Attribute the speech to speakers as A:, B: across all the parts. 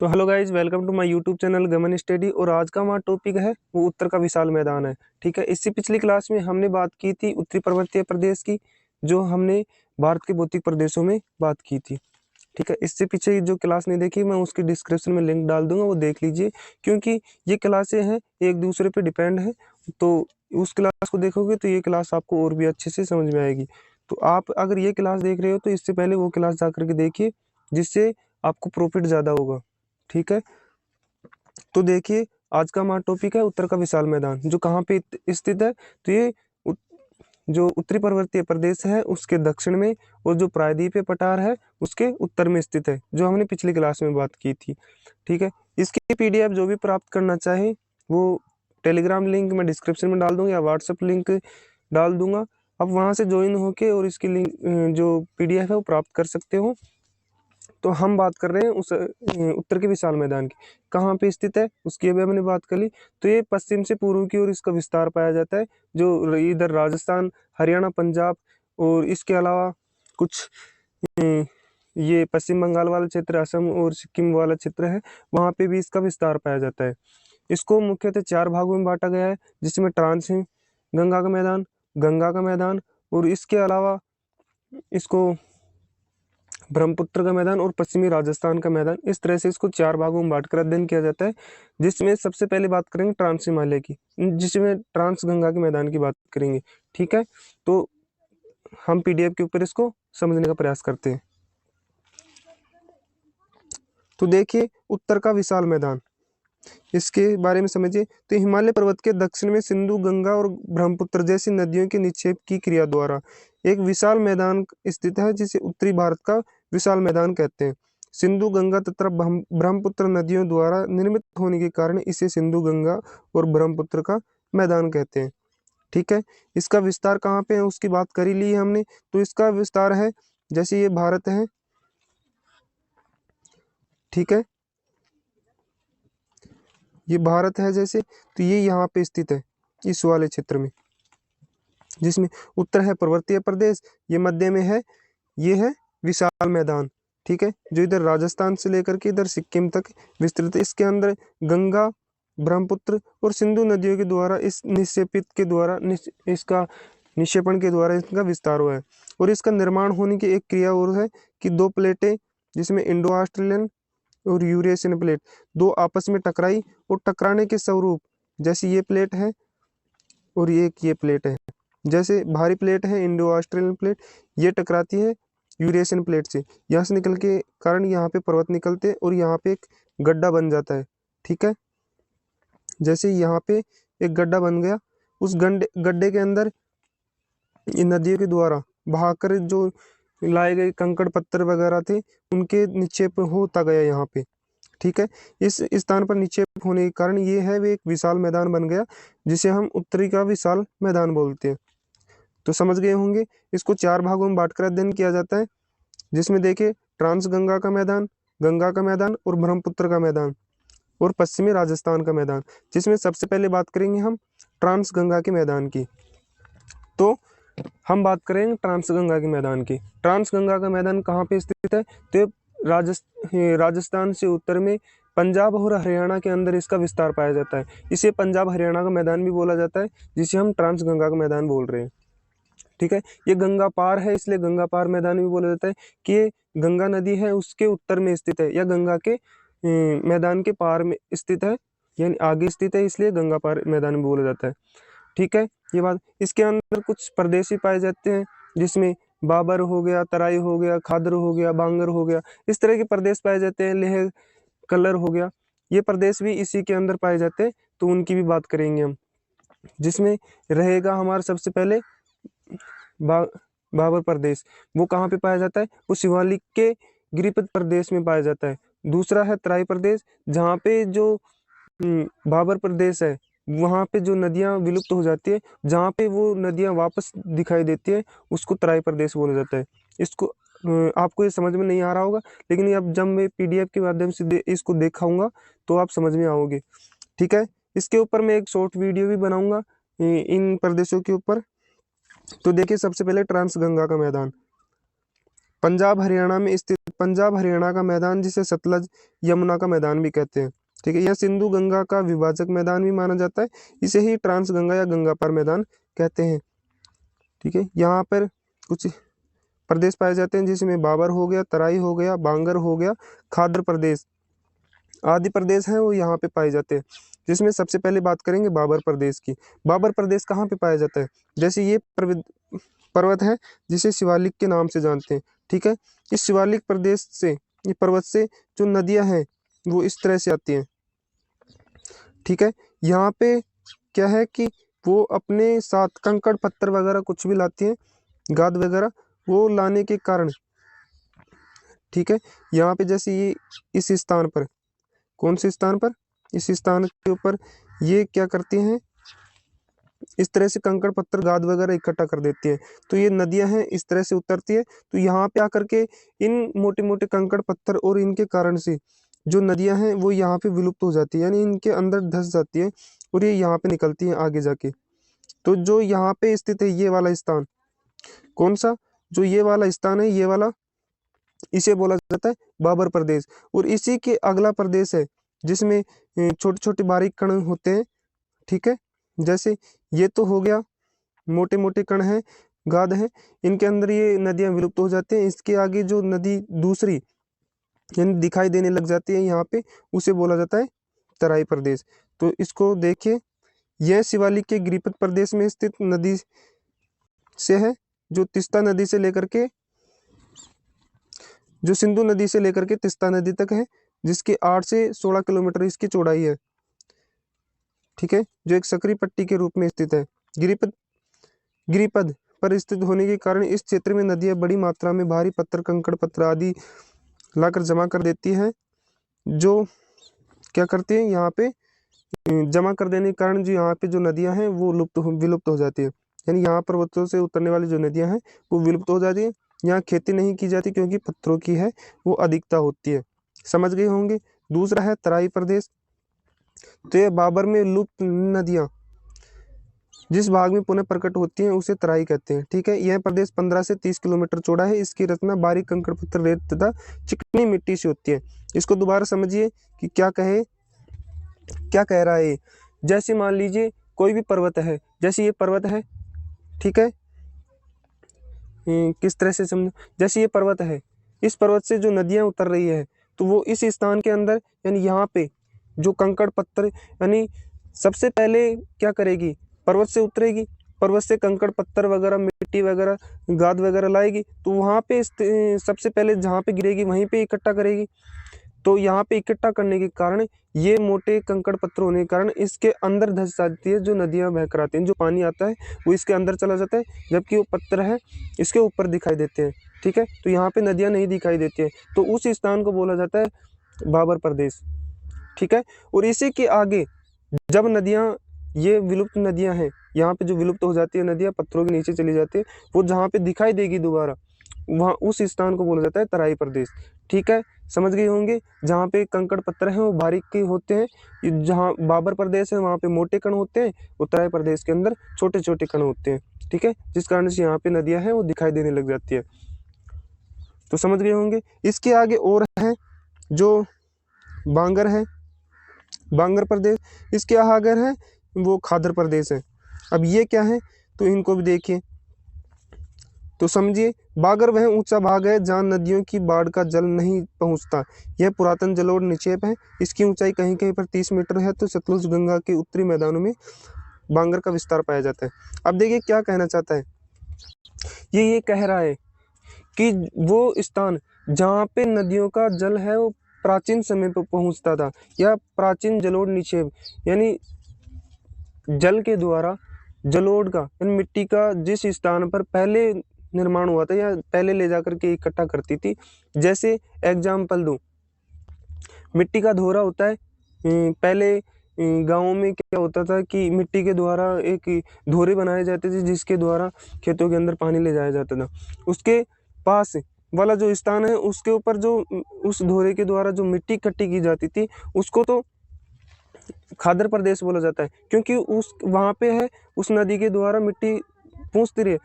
A: तो hello guys, welcome to my YouTube channel Gaman study. और आज का हमारा टॉपिक है वो उत्तर का विशाल मैदान है। ठीक है, इससे पिछली क्लास में हमने बात की थी उत्तरी पर्वतीय प्रदेश की, जो हमने भारत के भौतिक प्रदेशों में बात की थी। ठीक है, इससे पीछे जो क्लास नहीं देखी मैं उसकी डिस्क्रिप्शन में लिंक डाल दूंगा, वो देख लीजिए, क्योंकि ये क्लासें हैं एक दूसरे पे डिपेंड है। तो उस क्लास को देखोगे तो ये क्लास आपको और भी अच्छे से समझ में आएगी। तो आप अगर ये क्लास देख रहे हो तो इससे पहले वो क्लास जा करके देखिए, जिससे आपको प्रॉफिट ज़्यादा होगा। ठीक है, तो देखिए, आज का हमारा टॉपिक है उत्तर का विशाल मैदान, जो कहाँ पे स्थित है। तो ये जो उत्तरी पर्वतीय प्रदेश है उसके दक्षिण में, और जो प्रायद्वीपीय पठार है उसके उत्तर में स्थित है, जो हमने पिछली क्लास में बात की थी। ठीक है, इसकी पीडीएफ जो भी प्राप्त करना चाहे वो टेलीग्राम लिंक मैं डिस्क्रिप्शन में डाल दूंगा या व्हाट्सएप लिंक डाल दूंगा। आप वहाँ से ज्वाइन होके और इसकी लिंक जो पीडीएफ है वो प्राप्त कर सकते हो। तो हम बात कर रहे हैं उस उत्तर के विशाल मैदान की, कहाँ पे स्थित है उसकी अभी हमने बात कर ली। तो ये पश्चिम से पूर्व की ओर इसका विस्तार पाया जाता है, जो इधर राजस्थान, हरियाणा, पंजाब और इसके अलावा कुछ अ, ये पश्चिम बंगाल वाला क्षेत्र, असम और सिक्किम वाला क्षेत्र है, वहाँ पे भी इसका विस्तार पाया जाता है। इसको मुख्यतः 4 भागों में बांटा गया है, जिसमें ट्रांस है, गंगा का मैदान, गंगा का मैदान, और इसके अलावा इसको ब्रह्मपुत्र का मैदान और पश्चिमी राजस्थान का मैदान। इस तरह से इसको 4 भागों में बांटकर अध्ययन किया जाता है, जिसमें सबसे पहले बात करेंगे ट्रांस हिमालय की, जिसमें ट्रांस गंगा के मैदान की बात करेंगे। ठीक है, तो हम पीडीएफ के ऊपर इसको समझने का प्रयास करते हैं। तो देखिए, उत्तर का विशाल मैदान, इसके बारे में समझिए। तो हिमालय पर्वत के दक्षिण में सिंधु, गंगा और ब्रह्मपुत्र जैसी नदियों के निक्षेप की क्रिया द्वारा एक विशाल मैदान स्थित है, जिसे उत्तरी भारत का विशाल मैदान कहते हैं। सिंधु, गंगा तथा ब्रह्मपुत्र नदियों द्वारा निर्मित होने के कारण इसे सिंधु, गंगा और ब्रह्मपुत्र का मैदान कहते हैं। ठीक है, इसका विस्तार कहाँ पे है उसकी बात कर ही ली है हमने। तो इसका विस्तार है, जैसे ये भारत है, ठीक है, ये भारत है जैसे, तो ये यहाँ पे स्थित है इस वाले क्षेत्र में, जिसमें उत्तर है पर्वतीय प्रदेश, ये मध्य में है, ये है विशाल मैदान। ठीक है, जो इधर राजस्थान से लेकर के इधर सिक्किम तक विस्तृत है। इसके अंदर गंगा, ब्रह्मपुत्र और सिंधु नदियों के द्वारा इस निक्षेपित के द्वारा इसका निक्षेपण के द्वारा इसका विस्तार हुआ है। और इसका निर्माण होने की एक क्रिया और है कि 2 प्लेटें, जिसमें इंडो ऑस्ट्रेलियन और यूरेशियन प्लेट, दो आपस में टकराई, और टकराने के स्वरूप, जैसे ये प्लेट है और ये प्लेट है, जैसे भारी प्लेट है इंडो ऑस्ट्रेलियन प्लेट, ये टकराती है यूरेशियन प्लेट से, यहाँ से निकल के कारण यहाँ पे पर्वत निकलते हैं और यहाँ पे एक गड्ढा बन जाता है। ठीक है, जैसे यहाँ पे एक गड्ढा बन गया, उस गड्ढे गड्ढे के अंदर इन नदियों के द्वारा बहाकर जो लाए गए कंकड़ पत्थर वगैरह थे, उनके निक्षेप होता गया यहाँ पे। ठीक है, इस स्थान पर निक्षेप होने के कारण ये है वे एक विशाल मैदान बन गया, जिसे हम उत्तरी का विशाल मैदान बोलते हैं। तो समझ गए होंगे, इसको 4 भागों में बांटकर अध्ययन किया जाता है, जिसमें देखिए ट्रांस गंगा का मैदान, गंगा का मैदान और ब्रह्मपुत्र का मैदान और पश्चिमी राजस्थान का मैदान। जिसमें सबसे पहले बात करेंगे हम ट्रांस गंगा के मैदान की। तो हम बात करेंगे ट्रांस गंगा के मैदान की। ट्रांस गंगा का मैदान कहाँ पे स्थित है? तो राजस्थान से उत्तर में पंजाब और हरियाणा के अंदर इसका विस्तार पाया जाता है। इसे पंजाब हरियाणा का मैदान भी बोला जाता है, जिसे हम ट्रांस गंगा का मैदान बोल रहे हैं। ठीक है, ये गंगा पार है, इसलिए गंगा पार मैदान भी बोला जाता है कि ये गंगा नदी है उसके उत्तर में स्थित है, या गंगा के मैदान के पार में स्थित है, यानी आगे स्थित है, इसलिए गंगा पार मैदान भी बोला जाता है। ठीक है, ये बात। इसके अंदर कुछ प्रदेश भी पाए जाते हैं, जिसमें बाबर हो गया, तराई हो गया, खादर हो गया, बांगर हो गया, इस तरह के प्रदेश पाए जाते हैं। लेह, कलर हो गया, ये प्रदेश भी इसी के अंदर पाए जाते हैं, तो उनकी भी बात करेंगे हम। जिसमें रहेगा हमारा सबसे पहले बा, बाबर प्रदेश, वो कहाँ पे पाया जाता है? वो शिवालिक के गिरिपथ प्रदेश में पाया जाता है। दूसरा है तराई प्रदेश, जहाँ पे जो बाबर प्रदेश है, वहाँ पे जो नदियाँ विलुप्त हो जाती है, जहाँ पे वो नदियाँ वापस दिखाई देती है, उसको तराई प्रदेश बोला जाता है। इसको आपको ये समझ में नहीं आ रहा होगा, लेकिन ये अब जब मैं पीडीएफ के माध्यम से इसको दिखाऊंगा तो आप समझ में आओगे। ठीक है, इसके ऊपर मैं एक शॉर्ट वीडियो भी बनाऊंगा इन प्रदेशों के ऊपर। तो देखिए, सबसे पहले ट्रांस गंगा का मैदान। पंजाब हरियाणा में स्थित पंजाब हरियाणा का मैदान, जिसे सतलज यमुना का मैदान भी कहते हैं। ठीक है, यह सिंधु गंगा का विभाजक मैदान भी माना जाता है। इसे ही ट्रांस गंगा या गंगा पार मैदान कहते हैं। ठीक है, यहाँ पर कुछ प्रदेश पाए जाते हैं, जिसमें बाबर हो गया, तराई हो गया, बांगर हो गया, खादर प्रदेश आदि प्रदेश हैं वो यहाँ पे पाए जाते हैं। जिसमें सबसे पहले बात करेंगे बाबर प्रदेश की। बाबर प्रदेश कहाँ पे पाया जाता है? जैसे ये पर्वत है जिसे शिवालिक के नाम से जानते हैं। ठीक है, इस शिवालिक प्रदेश से, ये पर्वत से जो नदियां हैं वो इस तरह से आती हैं। ठीक है, यहाँ पे क्या है कि वो अपने साथ कंकड़ पत्थर वगैरह कुछ भी लाती हैं, गाद वगैरह, वो लाने के कारण, ठीक है, यहाँ पे जैसे ये इस स्थान पर, कौन से स्थान पर, इस स्थान के ऊपर ये क्या करती हैं, इस तरह से कंकड़ पत्थर गाद वगैरह इकट्ठा कर देती है। तो ये नदियां हैं इस तरह से उतरती है, तो यहाँ पे आकर के इन मोटे मोटे कंकड़ पत्थर और इनके कारण से जो नदियां हैं वो यहाँ पे विलुप्त हो जाती है, यानी इनके अंदर धंस जाती है और ये यहाँ पे निकलती है आगे जाके। तो जो यहाँ पे स्थित है ये वाला स्थान, कौन सा, जो ये वाला स्थान है, ये वाला, इसे बोला जाता है बाबर प्रदेश। और इसी के अगला प्रदेश है जिसमें छोटे छोटे बारीक कण होते हैं। ठीक है, जैसे ये तो हो गया, मोटे मोटे कण हैं, गाद हैं, इनके अंदर ये नदियां विलुप्त हो जाती हैं। इसके आगे जो नदी दूसरी यानी दिखाई देने लग जाती है यहाँ पे, उसे बोला जाता है तराई प्रदेश। तो इसको देखिए, यह शिवालिक के गिरिपथ प्रदेश में स्थित नदी से है, जो तिस्ता नदी से लेकर के, जो सिंधु नदी से लेकर के तिस्ता नदी तक है, जिसकी 8 से 16 किलोमीटर इसकी चौड़ाई है। ठीक है, जो एक सकरी पट्टी के रूप में स्थित है। गिरिपथ पर स्थित होने के कारण इस क्षेत्र में नदियां बड़ी मात्रा में भारी पत्थर, कंकड़ पत्थर आदि लाकर जमा कर देती है। जो क्या करती है, यहाँ पे जमा कर देने के कारण जो यहाँ पे जो नदियां हैं वो विलुप्त हो जाती है। यानी यहाँ पर्वतों से उतरने वाली जो नदियां हैं वो विलुप्त हो जाती है। यहाँ खेती नहीं की जाती क्योंकि पत्थरों की है वो अधिकता होती है। समझ गए होंगे। दूसरा है तराई प्रदेश। तो ये बाबर में लुप्त नदियां जिस भाग में पुनः प्रकट होती हैं उसे तराई कहते हैं। ठीक है, यह प्रदेश 15 से 30 किलोमीटर चौड़ा है। इसकी रचना बारीक कंकड़ पत्थर, रेत तथा चिकनी मिट्टी से होती है। इसको दोबारा समझिए कि क्या कह रहा है। जैसे मान लीजिए कोई भी पर्वत है, जैसे ये पर्वत है, ठीक है, किस तरह से समझो, जैसे ये पर्वत है, इस पर्वत से जो नदियां उतर रही है तो वो इस स्थान के अंदर, यानी यहाँ पे जो कंकड़ पत्थर, यानी सबसे पहले क्या करेगी, पर्वत से उतरेगी, पर्वत से कंकड़ पत्थर वगैरह, मिट्टी वगैरह, गाद वगैरह लाएगी, तो वहाँ पे सबसे पहले जहाँ पे गिरेगी वहीं पे इकट्ठा करेगी। तो यहाँ पे इकट्ठा करने के कारण ये मोटे कंकड़ पत्थर होने के कारण इसके अंदर धंस जाती है। जो नदियाँ बह कर आती हैं, जो पानी आता है वो इसके अंदर चला जाता है, जबकि वो पत्थर है इसके ऊपर दिखाई देते हैं। ठीक है, तो यहाँ पे नदियाँ नहीं दिखाई देती है, तो उस स्थान को बोला जाता है बाबर प्रदेश। ठीक है, और इसी के आगे जब नदियाँ, ये विलुप्त नदियाँ हैं, यहाँ पे जो विलुप्त हो जाती है नदियाँ, पत्थरों के नीचे चली जाती है, वो जहाँ पे दिखाई देगी दोबारा, वहाँ उस स्थान को बोला जाता है तराई प्रदेश। ठीक है, समझ गए होंगे। जहाँ पे कंकड़ पत्थर हैं वो बारीक के होते हैं, जहाँ बाबर प्रदेश है वहाँ पे मोटे कण होते हैं, उत्तराई प्रदेश के अंदर छोटे छोटे कण होते हैं। ठीक है, जिस कारण से यहाँ पे नदियाँ हैं वो दिखाई देने लग जाती है। तो समझ गए होंगे। इसके आगे और है जो बांगर है, बांगर प्रदेश, इसके आगे है वो खादर प्रदेश है। अब ये क्या है, तो इनको भी देखिए तो समझिए। बागर वह ऊंचा भाग है जहाँ नदियों की बाढ़ का जल नहीं पहुंचता। यह पुरातन जलोढ़ निक्षेप है। इसकी ऊंचाई कहीं कहीं पर 30 मीटर है। तो सतलुज गंगा के उत्तरी मैदानों में बांगर का विस्तार पाया जाता है। अब देखिए क्या कहना चाहता है, ये कह रहा है कि वो स्थान जहाँ पे नदियों का जल है वो प्राचीन समय पर पहुंचता था, या प्राचीन जलोढ़ निक्षेप, यानी जल के द्वारा जलोढ़ का, यानी मिट्टी का जिस स्थान पर पहले निर्माण हुआ था या पहले ले जाकर के इकट्ठा करती थी। जैसे एग्जाम्पल दूं, मिट्टी का धोरा होता है। पहले गाँवों में क्या होता था कि मिट्टी के द्वारा एक धोरे बनाए जाते थे जिसके द्वारा खेतों के अंदर पानी ले जाया जाता था। उसके पास वाला जो स्थान है उसके ऊपर जो उस धोरे के द्वारा जो मिट्टी इकट्ठी की जाती थी उसको तो खादर प्रदेश बोला जाता है, क्योंकि उस वहाँ पे है उस नदी के द्वारा मिट्टी पहुँचती रही।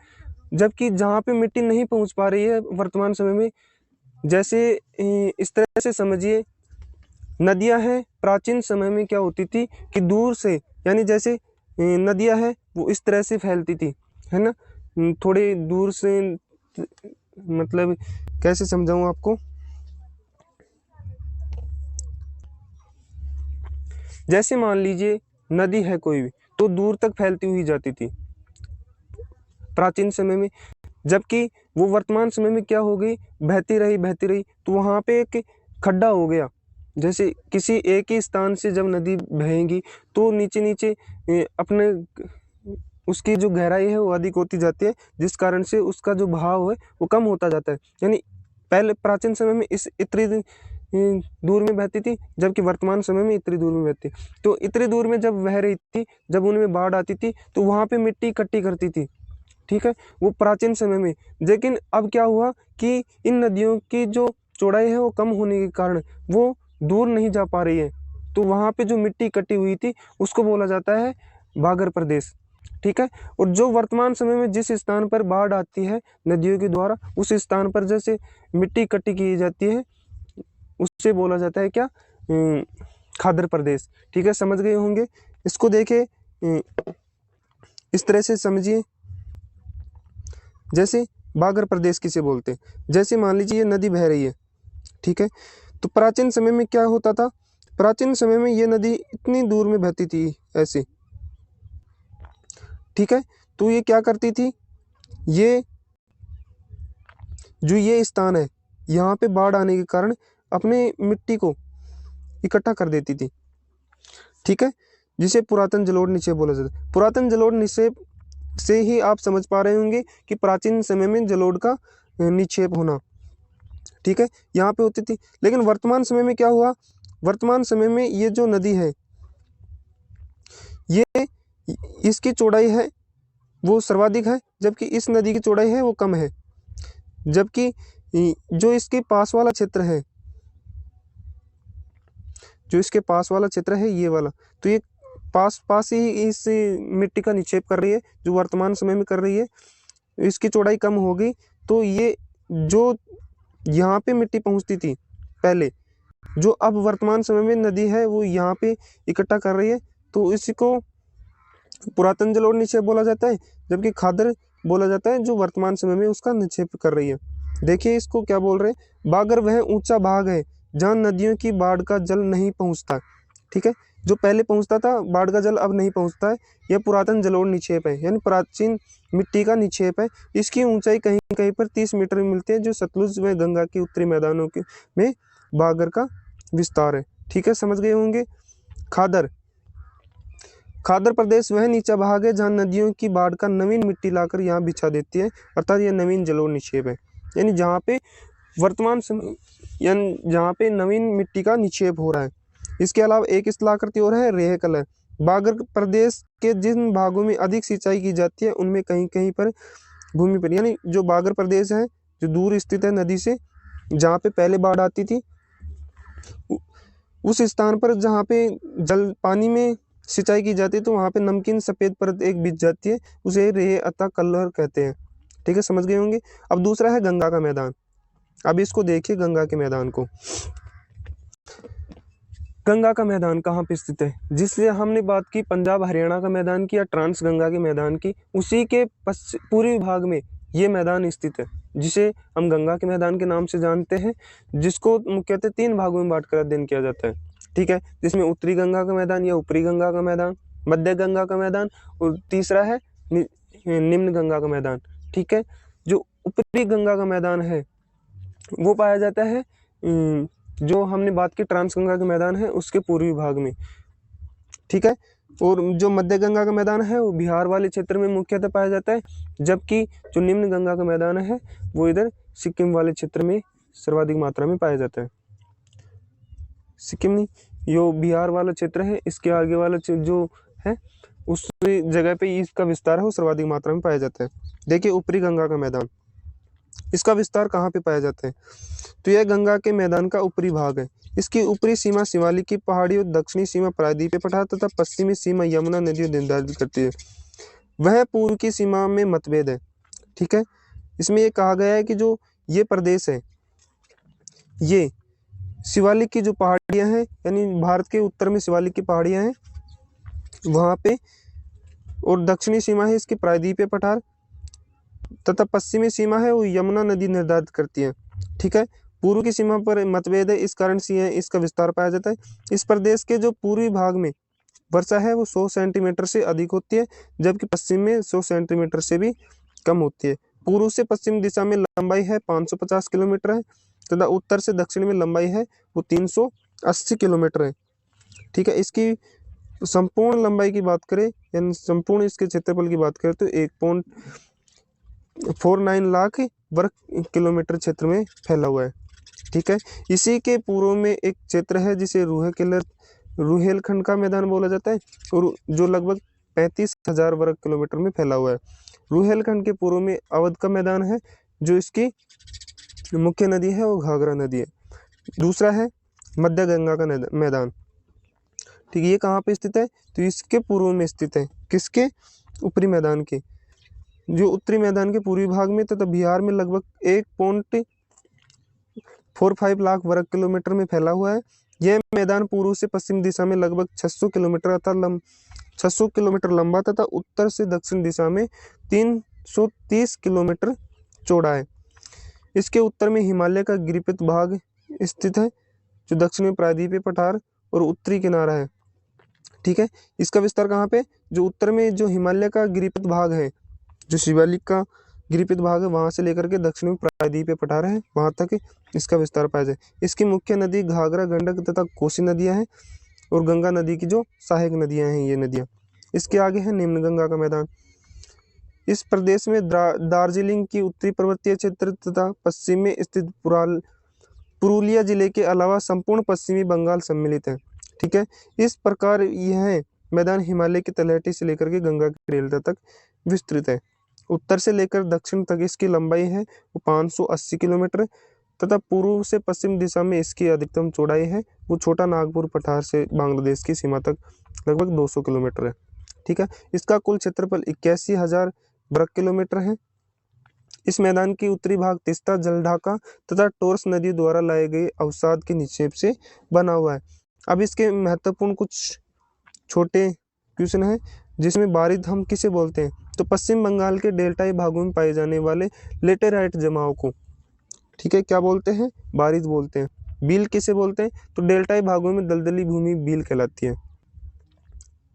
A: जबकि जहाँ पे मिट्टी नहीं पहुँच पा रही है वर्तमान समय में, जैसे इस तरह से समझिए, नदियाँ हैं, प्राचीन समय में क्या होती थी कि दूर से, यानी जैसे नदियाँ हैं वो इस तरह से फैलती थी, है ना, थोड़े दूर से, मतलब कैसे समझाऊं आपको, जैसे मान लीजिए नदी है कोई भी, तो दूर तक फैलती हुई जाती थी प्राचीन समय में, जबकि वो वर्तमान समय में क्या हो गई, बहती रही तो वहाँ पे एक खड्डा हो गया। जैसे किसी एक ही स्थान से जब नदी बहेगी तो नीचे नीचे अपने उसकी जो गहराई है वो अधिक होती जाती है, जिस कारण से उसका जो बहाव है वो कम होता जाता है। यानी पहले प्राचीन समय में इस इतनी दूर में बहती थी, जबकि वर्तमान समय में इतनी दूर में बहती। तो इतनी दूर में जब बह रही थी, जब उनमें बाढ़ आती थी तो वहाँ पे मिट्टी इकट्ठी करती थी, ठीक है, वो प्राचीन समय में। लेकिन अब क्या हुआ कि इन नदियों की जो चौड़ाई है वो कम होने के कारण वो दूर नहीं जा पा रही है, तो वहाँ पे जो मिट्टी इकट्ठी हुई थी उसको बोला जाता है बागर प्रदेश, ठीक है। और जो वर्तमान समय में जिस स्थान पर बाढ़ आती है नदियों के द्वारा, उस स्थान पर जैसे मिट्टी इकट्ठी की जाती है उससे बोला जाता है क्या, खादर प्रदेश, ठीक है, समझ गए होंगे। इसको देखे इस तरह से समझिए, जैसे बागर प्रदेश किसे बोलते हैं, जैसे मान लीजिए ये नदी बह रही है, ठीक है, तो प्राचीन समय में क्या होता था, प्राचीन समय में ये नदी इतनी दूर में बहती थी ऐसे, ठीक है, तो ये क्या करती थी, ये जो ये स्थान है यहाँ पे बाढ़ आने के कारण अपने मिट्टी को इकट्ठा कर देती थी, ठीक है, जिसे पुरातन जलोढ़ निक्षेप बोला जाता है। पुरातन जलोढ़ निक्षेप से ही आप समझ पा रहे होंगे कि प्राचीन समय में जलोढ़ का निक्षेप होना, ठीक है, यहाँ पे होती थी। लेकिन वर्तमान समय में क्या हुआ, वर्तमान समय में ये जो नदी है, ये इसकी चौड़ाई है वो सर्वाधिक है, जबकि इस नदी की चौड़ाई है वो कम है। जबकि जो इसके पास वाला क्षेत्र है, जो इसके पास वाला क्षेत्र है ये वाला, तो ये पास पास ही इस मिट्टी का निक्षेप कर रही है, जो वर्तमान समय में कर रही है। इसकी चौड़ाई कम होगी, तो ये जो यहाँ पे मिट्टी पहुँचती थी पहले, जो अब वर्तमान समय में नदी है वो यहाँ पे इकट्ठा कर रही है, तो इसी को पुरातन जलोढ़ निक्षेप बोला जाता है। जबकि खादर बोला जाता है जो वर्तमान समय में उसका निक्षेप कर रही है। देखिए इसको क्या बोल रहे हैं, बागर वह ऊंचा भाग है जहाँ नदियों की बाढ़ का जल नहीं पहुँचता, ठीक है, जो पहले पहुँचता था बाढ़ का जल अब नहीं पहुँचता है। यह पुरातन जलोढ़ निक्षेप है, यानी प्राचीन मिट्टी का निक्षेप है। इसकी ऊंचाई कहीं कहीं पर 30 मीटर में मिलती है, जो सतलुज व गंगा के उत्तरी मैदानों के में बागर का विस्तार है, ठीक है, समझ गए होंगे। खादर, खादर प्रदेश वह नीचा भाग है जहाँ नदियों की बाढ़ का नवीन मिट्टी लाकर यहाँ बिछा देती है, अर्थात यह नवीन जलोढ़ निक्षेप है, यानी जहाँ पे वर्तमान समय, यानी जहाँ पे नवीन मिट्टी का निक्षेप हो रहा है। इसके अलावा एक स्थलाकृति और है, रेहकल है। बागर प्रदेश के जिन भागों में अधिक सिंचाई की जाती है उनमें कहीं कहीं पर भूमि पर, यानी जो बागर प्रदेश है जो दूर स्थित है नदी से, जहाँ पे पहले बाढ़ आती थी, उस स्थान पर जहाँ पे जल पानी में सिंचाई की जाती है तो वहाँ पे नमकीन सफ़ेद परत एक बिछ जाती है, उसे रेह अतः कलर कहते हैं, ठीक है, समझ गए होंगे। अब दूसरा है गंगा का मैदान। अब इसको देखिए गंगा के मैदान को। गंगा का मैदान कहाँ पे स्थित है, जिससे हमने बात की पंजाब हरियाणा का मैदान की या ट्रांस गंगा के मैदान की, उसी के पूर्वी भाग में ये मैदान स्थित है, जिसे हम गंगा के मैदान के नाम से जानते हैं, जिसको मुख्यतः 3 भागों में बांटकर अध्ययन किया जाता है, ठीक है, जिसमें उत्तरी गंगा का मैदान या ऊपरी गंगा का मैदान, मध्य गंगा का मैदान और तीसरा है निम्न गंगा का मैदान, ठीक है। जो ऊपरी गंगा का मैदान है वो पाया जाता है जो हमने बात की ट्रांस गंगा का मैदान है उसके पूर्वी भाग में, ठीक है, और जो मध्य गंगा का मैदान है वो बिहार वाले क्षेत्र में मुख्यतः पाया जाता है, जबकि जो निम्न गंगा का मैदान है वो इधर सिक्किम वाले क्षेत्र में सर्वाधिक मात्रा में पाया जाता है। सिक्किम नहीं, यो बिहार वाला क्षेत्र है, इसके आगे वाला जो है उस जगह पे इसका विस्तार है वो सर्वाधिक मात्रा में पाया जाता है। देखिए ऊपरी गंगा का मैदान, इसका विस्तार कहाँ पे पाया जाता है, तो यह गंगा के मैदान का ऊपरी भाग है। इसकी ऊपरी सीमा शिवालिक की पहाड़ी और दक्षिणी सीमा प्रायद्वीपीय पठार तथा पश्चिमी सीमा यमुना नदी निर्धारित करती है। वह पूर्व की सीमा में मतभेद है, ठीक है। इसमें ये कहा गया है कि जो ये प्रदेश है, ये शिवालिक की जो पहाड़ियां हैं, यानी भारत के उत्तर में शिवालिक की पहाड़ियां हैं वहां पे, और दक्षिणी सीमा है इसकी प्रायद्वीपीय पठार, तथा पश्चिमी सीमा है वो यमुना नदी निर्धारित करती है। ठीक है। पूर्व की सीमा पर मतभेद है, इस कारण से इसका विस्तार पाया जाता है। इस प्रदेश के जो पूर्वी भाग में वर्षा है वो 100 सेंटीमीटर से अधिक होती है, जबकि पश्चिम में 100 सेंटीमीटर से भी कम होती है। पूर्व से पश्चिम दिशा में लंबाई है 550 किलोमीटर है, तथा उत्तर से दक्षिण में लंबाई है वो 380 किलोमीटर है। ठीक है। इसकी संपूर्ण लंबाई की बात करें, यानी संपूर्ण इसके क्षेत्रफल की बात करें तो 1.49 लाख वर्ग किलोमीटर क्षेत्र में फैला हुआ है। ठीक है। इसी के पूर्व में एक क्षेत्र है जिसे रुहेलखंड का मैदान बोला जाता है, और जो लगभग 35,000 वर्ग किलोमीटर में फैला हुआ है। रुहेलखंड के पूर्व में अवध का मैदान है, जो इसकी मुख्य नदी है वो घाघरा नदी है। दूसरा है मध्य गंगा का मैदान। ठीक है। ये कहाँ पे स्थित है, तो इसके पूर्व में स्थित है, किसके, ऊपरी मैदान के, जो उत्तरी मैदान के पूर्वी भाग में तथा बिहार में लगभग 1.45 लाख वर्ग किलोमीटर में फैला हुआ है। यह मैदान पूर्व से पश्चिम दिशा में लगभग 600 किलोमीटर 600 किलोमीटर लंबा तथा उत्तर से दक्षिण दिशा में 330 किलोमीटर चौड़ा है। इसके उत्तर में हिमालय का गिरिपथ भाग स्थित है, जो दक्षिण में प्रायद्वीपीय पठार और उत्तरी किनारा है। ठीक है। इसका विस्तार कहाँ पे, जो उत्तर में जो हिमालय का गिरिपथ भाग है, जो शिवालिक का गिरिपथ भाग है, वहां से लेकर के दक्षिण में प्रायद्वीपीय पठार है, वहां तक इसका विस्तार पाया जाए। इसकी मुख्य नदी घाघरा, गंडक तथा कोसी नदियां हैं, और गंगा नदी की जो सहायक नदियां हैं ये नदियां। इसके आगे है निम्न गंगा का मैदान। इस प्रदेश में दार्जिलिंग की उत्तरी पर्वतीय क्षेत्र तथा पश्चिम में स्थित पुरुलिया जिले के अलावा संपूर्ण पश्चिमी बंगाल सम्मिलित है। ठीक है। इस प्रकार यह मैदान हिमालय की तलहटी से लेकर के गंगा की डेल्टा तक विस्तृत है। उत्तर से लेकर दक्षिण तक इसकी लंबाई है वो 580 किलोमीटर तथा पूर्व से पश्चिम दिशा में इसकी अधिकतम चौड़ाई है वो छोटा नागपुर पठार से बांग्लादेश की सीमा तक लगभग 200 किलोमीटर है। ठीक है। इसका कुल क्षेत्रफल 81,000 वर्ग किलोमीटर है। इस मैदान की उत्तरी भाग तीस्ता, जलढाका तथा टोर्स नदी द्वारा लाए गए अवसाद के निक्षेप से बना हुआ है। अब इसके महत्वपूर्ण कुछ छोटे क्वेश्चन हैं, जिसमें बारिद हम किसे बोलते हैं, तो पश्चिम बंगाल के डेल्टाई भागों में पाए जाने वाले लेटेराइट जमाव को, ठीक है, क्या बोलते हैं, बारिद बोलते हैं। बील किसे बोलते हैं, तो डेल्टाई भागों में दलदली भूमि बील कहलाती है।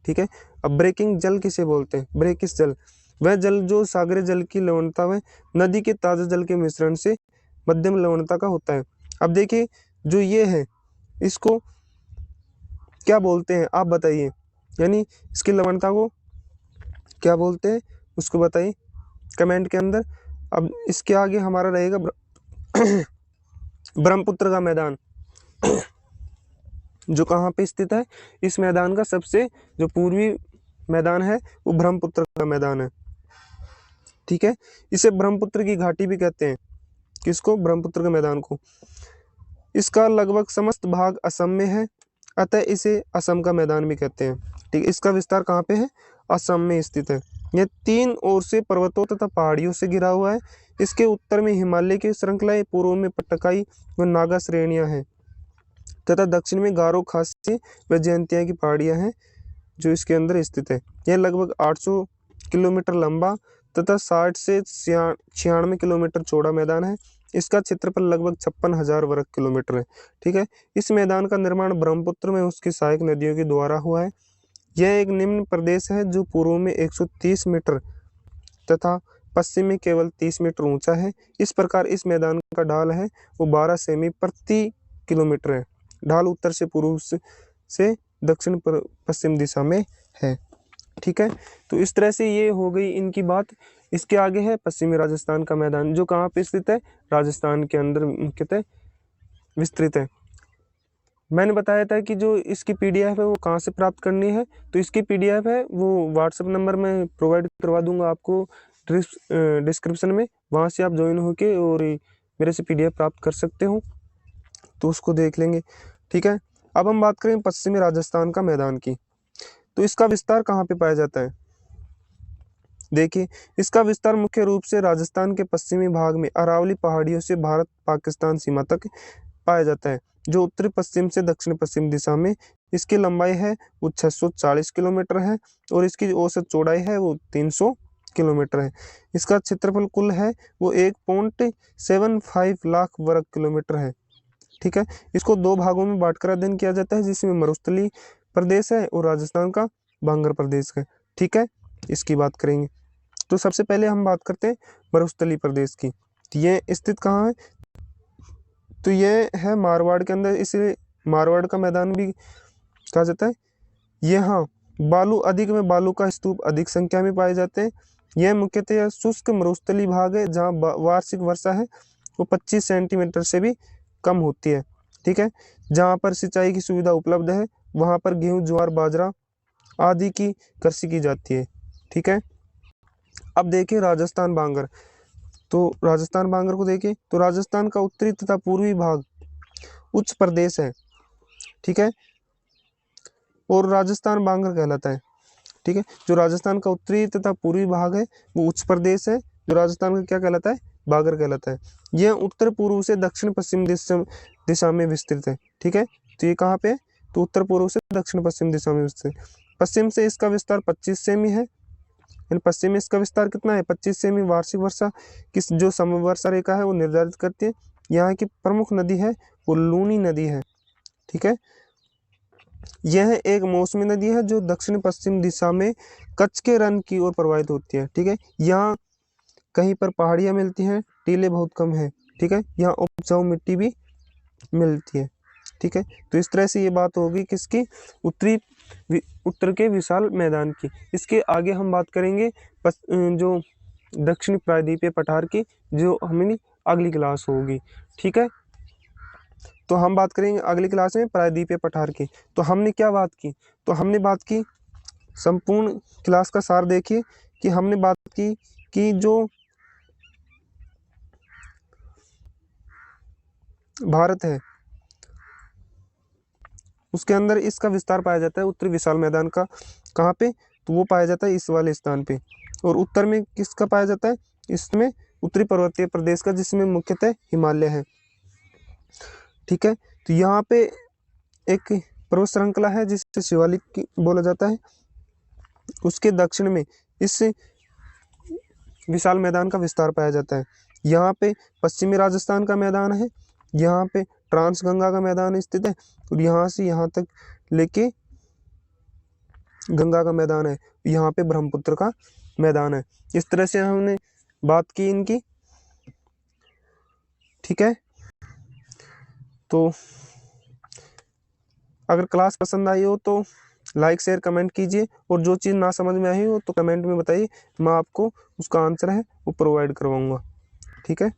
A: ठीक है। अब ब्रेकिंग जल किसे बोलते हैं, ब्रेकिस जल, वह जल जो सागरीय जल की लवणता में नदी के ताजा जल के मिश्रण से मध्यम लवणता का होता है। अब देखिए जो ये है इसको क्या बोलते हैं, आप बताइए, यानी इसकी लवणता को क्या बोलते हैं उसको बताइए कमेंट के अंदर। अब इसके आगे हमारा रहेगा ब्रह्मपुत्र का मैदान जो कहाँ पे स्थित है, इस मैदान का सबसे जो पूर्वी मैदान है वो ब्रह्मपुत्र का मैदान है। ठीक है। इसे ब्रह्मपुत्र की घाटी भी कहते हैं, किसको, ब्रह्मपुत्र के मैदान को। इसका लगभग समस्त भाग असम में है, अतः इसे असम का मैदान भी कहते हैं। ठीक है। इसका विस्तार कहाँ पे है, असम में स्थित है। यह तीन ओर से पर्वतों तथा पहाड़ियों से घिरा हुआ है। इसके उत्तर में हिमालय की श्रृंखलाएं, पूर्व में पट्टकाई व नागा श्रेणियां हैं तथा दक्षिण में गारो, खासी व जयंतिया की पहाड़ियां हैं जो इसके अंदर स्थित है। यह लगभग 800 किलोमीटर लंबा तथा 60 से 96 किलोमीटर चौड़ा मैदान है। इसका क्षेत्रफल लगभग 56,000 वर्ग किलोमीटर है। ठीक है। इस मैदान का निर्माण ब्रह्मपुत्र में उसकी सहायक नदियों के द्वारा हुआ है। यह एक निम्न प्रदेश है जो पूर्व में 130 मीटर तथा पश्चिम में केवल 30 मीटर ऊंचा है। इस प्रकार इस मैदान का ढाल है वो 12 सेमी प्रति किलोमीटर है। ढाल उत्तर से पूर्व से दक्षिण पश्चिम दिशा में है। ठीक है। तो इस तरह से ये हो गई इनकी बात। इसके आगे है पश्चिमी राजस्थान का मैदान जो कहाँ पे स्थित है, राजस्थान के अंदर मुख्यतः विस्तृत है। मैंने बताया था कि जो इसकी पीडीएफ है वो कहाँ से प्राप्त करनी है, तो इसकी पीडीएफ है वो व्हाट्सएप नंबर में प्रोवाइड करवा दूंगा आपको डिस्क्रिप्शन में, वहाँ से आप ज्वाइन होके और मेरे से पीडीएफ प्राप्त कर सकते हो, तो उसको देख लेंगे। ठीक है। अब हम बात करें पश्चिमी राजस्थान का मैदान की, तो इसका विस्तार कहाँ पे पाया जाता है, देखिए, इसका विस्तार मुख्य रूप से राजस्थान के पश्चिमी भाग में अरावली पहाड़ियों से भारत पाकिस्तान सीमा तक पाया जाता है, जो उत्तरी पश्चिम से दक्षिण पश्चिम दिशा में। इसकी लंबाई है वो 640 किलोमीटर है और इसकी औसत चौड़ाई है वो 300 किलोमीटर है। इसका क्षेत्रफल कुल है वो 1.75 लाख वर्ग किलोमीटर है। ठीक है, इसको दो भागों में बांटकर अध्ययन किया जाता है, जिसमें मरुस्थलीय प्रदेश है और राजस्थान का बांगर प्रदेश है। ठीक है, इसकी बात करेंगे। तो सबसे पहले हम बात करते हैं मरुस्थलीय प्रदेश की। तो ये स्थित कहाँ है? तो ये है मारवाड़ के अंदर, इसे मारवाड़ का मैदान भी कहा जाता है। यहाँ बालू अधिक में बालू का स्तूप अधिक संख्या में पाए जाते हैं। यह मुख्यतः शुष्क मरुस्थलीय भाग है, जहाँ वार्षिक वर्षा है वो 25 सेंटीमीटर से भी कम होती है। ठीक है, जहाँ पर सिंचाई की सुविधा उपलब्ध है वहाँ पर गेहूं, ज्वार, बाजरा आदि की कृषि की जाती है। ठीक है, अब देखिए राजस्थान बांगर। तो राजस्थान बांगर को देखिए, तो राजस्थान का उत्तरी तथा पूर्वी भाग उच्च प्रदेश है। ठीक है, और राजस्थान बांगर कहलाता है। ठीक है, जो राजस्थान का उत्तरी तथा पूर्वी भाग है वो उच्च प्रदेश है, जो राजस्थान का क्या कहलाता है? बांगर कहलाता है। यह उत्तर पूर्व से दक्षिण पश्चिम दिशा में विस्तृत है। ठीक है, तो ये कहाँ पे है? तो उत्तर पूर्व से दक्षिण पश्चिम दिशा में विस्तृत। पश्चिम से इसका विस्तार 25 सेमी है। पश्चिम में इसका विस्तार कितना है? 25 सेमी। वार्षिक वर्षा किस जो समवर्षा रेखा है वो निर्धारित करती है। यहाँ की प्रमुख नदी है वो लूनी नदी है। ठीक है, यह एक मौसमी नदी है जो दक्षिण पश्चिम दिशा में कच्छ के रण की ओर प्रवाहित होती है। ठीक है, यहाँ कहीं पर पहाड़ियाँ मिलती हैं, टीले बहुत कम है। ठीक है, यहाँ उपजाऊ मिट्टी भी मिलती है। ठीक है, तो इस तरह से ये बात होगी किसकी? उत्तर के विशाल मैदान की। इसके आगे हम बात करेंगे जो दक्षिणी प्रायद्वीपीय पठार की, जो हमारी अगली क्लास होगी। ठीक है, तो हम बात करेंगे अगली क्लास में प्रायद्वीपीय पठार की। तो हमने क्या बात की? तो हमने बात की संपूर्ण क्लास का सार देखिए कि हमने बात की कि जो भारत है उसके अंदर इसका विस्तार पाया जाता है उत्तरी विशाल मैदान का। कहाँ पे? तो वो पाया जाता है इस वाले स्थान पे। और उत्तर में किसका पाया जाता है? इसमें उत्तरी पर्वतीय प्रदेश का, जिसमें मुख्यतः हिमालय है। ठीक है, तो यहाँ पे एक पर्वत श्रृंखला है जिसे शिवालिक बोला जाता है। उसके दक्षिण में इस विशाल मैदान का विस्तार पाया जाता है। यहाँ पे पश्चिमी राजस्थान का मैदान है, यहाँ पे ट्रांस गंगा का मैदान स्थित है और यहाँ से यहाँ तक लेके गंगा का मैदान है, यहाँ पे ब्रह्मपुत्र का मैदान है। इस तरह से हमने बात की इनकी। ठीक है, तो अगर क्लास पसंद आई हो तो लाइक शेयर कमेंट कीजिए, और जो चीज़ ना समझ में आई हो तो कमेंट में बताइए, मैं आपको उसका आंसर है वो प्रोवाइड करवाऊँगा। ठीक है।